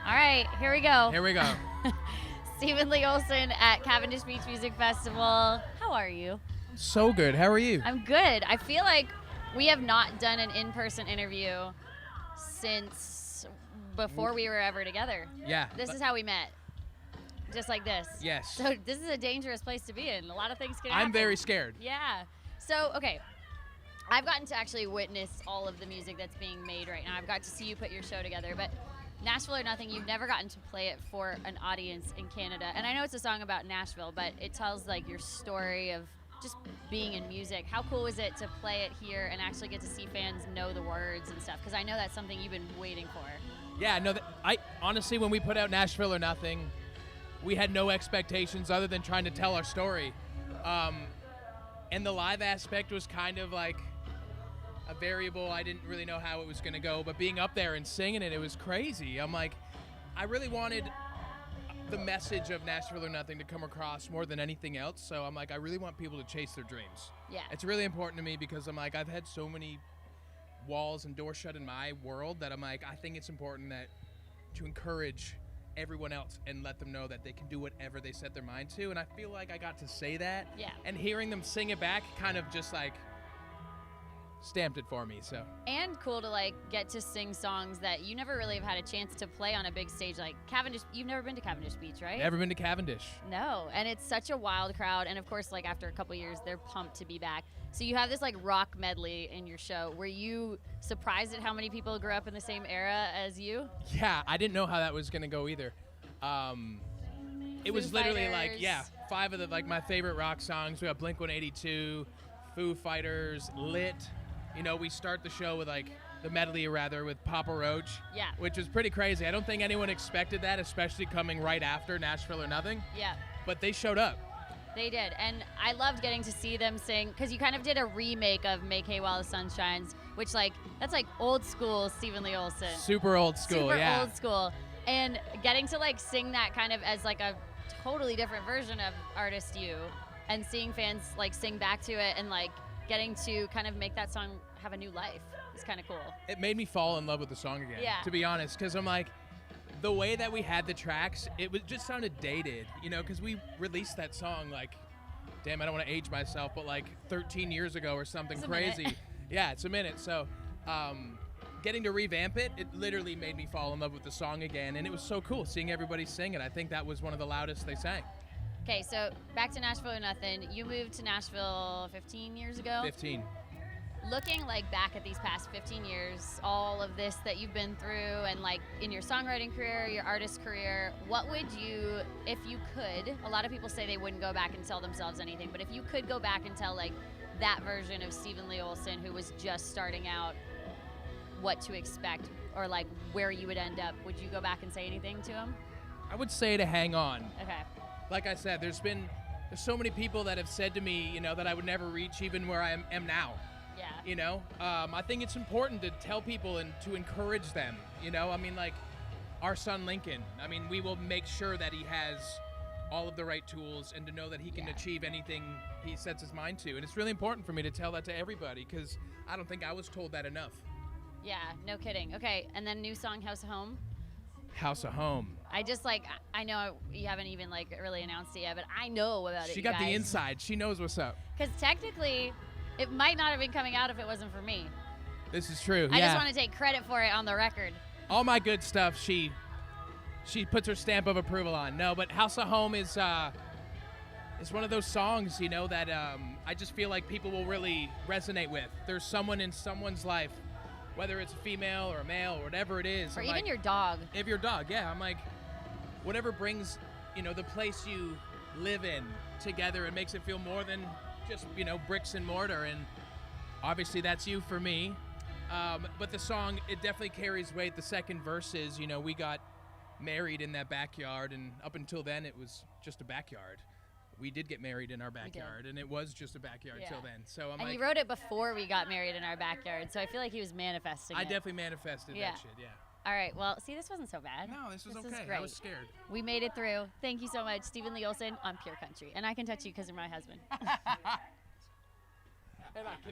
All right, here we go. Here we go. Steven Lee Olsen at Cavendish Beach Music Festival. How are you? So good. How are you? I'm good. I feel like we have not done an in-person interview since before we were ever together. Yeah. This is how we met. Just like this. Yes. So this is a dangerous place to be in. A lot of things can happen. I'm very scared. Yeah. So, okay. I've gotten to actually witness all of the music that's being made right now. I've got to see you put your show together, but Nashville or Nothing, you've never gotten to play it for an audience in Canada. And I know it's a song about Nashville, but it tells like your story of just being in music. How cool was it to play it here and actually get to see fans know the words and stuff? Because I know that's something you've been waiting for. Yeah, no, I honestly, when we put out Nashville or Nothing, we had no expectations other than trying to tell our story. And the live aspect was kind of like a variable. I didn't really know how it was going to go, but being up there and singing it, it was crazy. I'm like, I really wanted the message of Nashville or Nothing to come across more than anything else. So I'm like, I really want people to chase their dreams. Yeah. It's really important to me because I'm like, I've had so many walls and doors shut in my world that I'm like, I think it's important that to encourage everyone else and let them know that they can do whatever they set their mind to. And I feel like I got to say that. Yeah. And hearing them sing it back kind of just like stamped it for me. So. And cool to like get to sing songs that you never really have had a chance to play on a big stage like Cavendish. You've never been to Cavendish Beach, right? Never been to Cavendish. No, and it's such a wild crowd, and of course like after a couple years they're pumped to be back. So you have this like rock medley in your show. Were you surprised at how many people grew up in the same era as you? Yeah, I didn't know how that was gonna go either. It was literally like, yeah, 5 of the like my favorite rock songs. We got Blink-182, Foo Fighters, Lit. You know, we start the show with like the medley rather with Papa Roach. Yeah. Which was pretty crazy. I don't think anyone expected that, especially coming right after Nashville or Nothing. Yeah. But they showed up. They did, and I loved getting to see them sing because you kind of did a remake of "Make Hay While the Sun Shines," which like that's like old school Steven Lee Olsen. Super old school, Super yeah. old school, and getting to like sing that kind of as like a totally different version of Artist You, and seeing fans like sing back to it and like getting to kind of make that song have a new life is kind of cool. It made me fall in love with the song again, Yeah. to be honest, because I'm like, the way that we had the tracks, it was just sounded dated, you know, because we released that song like, damn, I don't want to age myself, but like 13 years ago or something crazy. Yeah, it's a minute. So getting to revamp it, it literally made me fall in love with the song again, and it was so cool seeing everybody sing it. I think that was one of the loudest they sang. Okay, so back to Nashville or Nothing. You moved to Nashville 15 years ago? 15. Looking like back at these past 15 years, all of this that you've been through and like in your songwriting career, your artist career, what would you, if you could, a lot of people say they wouldn't go back and tell themselves anything, but if you could go back and tell like that version of Steven Lee Olsen who was just starting out what to expect or like where you would end up, would you go back and say anything to him? I would say to hang on. Okay. Like I said, there's so many people that have said to me, you know, that I would never reach even where I am now. Yeah. You know, I think it's important to tell people and to encourage them. You know, I mean, like our son Lincoln, I mean, we will make sure that he has all of the right tools and to know that he can achieve anything he sets his mind to. And it's really important for me to tell that to everybody because I don't think I was told that enough. Yeah, no kidding. Okay, and then new song, House of Home. House of Home. I just like, I know you haven't even like really announced it yet, but I know about it. She got the inside. She knows what's up. Because technically, it might not have been coming out if it wasn't for me. This is true. I just want to take credit for it on the record. All my good stuff, she puts her stamp of approval on. No, but House of Home is one of those songs, you know, that I just feel like people will really resonate with. There's someone in someone's life, whether it's a female or a male or whatever it is. Or I'm even like, your dog. If your dog, yeah. I'm like, whatever brings, you know, the place you live in together and makes it feel more than just, you know, bricks and mortar. And obviously that's you for me. But the song, it definitely carries weight. The second verse is, you know, we got married in that backyard, and up until then it was just a backyard. We did get married in our backyard, and it was just a backyard till then. So I'm and like, you wrote it before we got married in our backyard, so I feel like he was manifesting I it. definitely manifested that shit, yeah. All right, well, see, this wasn't so bad. No, this was okay. Is great. I was scared. We made it through. Thank you so much, Steven Lee Olsen on Pure Country. And I can touch you because you're my husband. And I can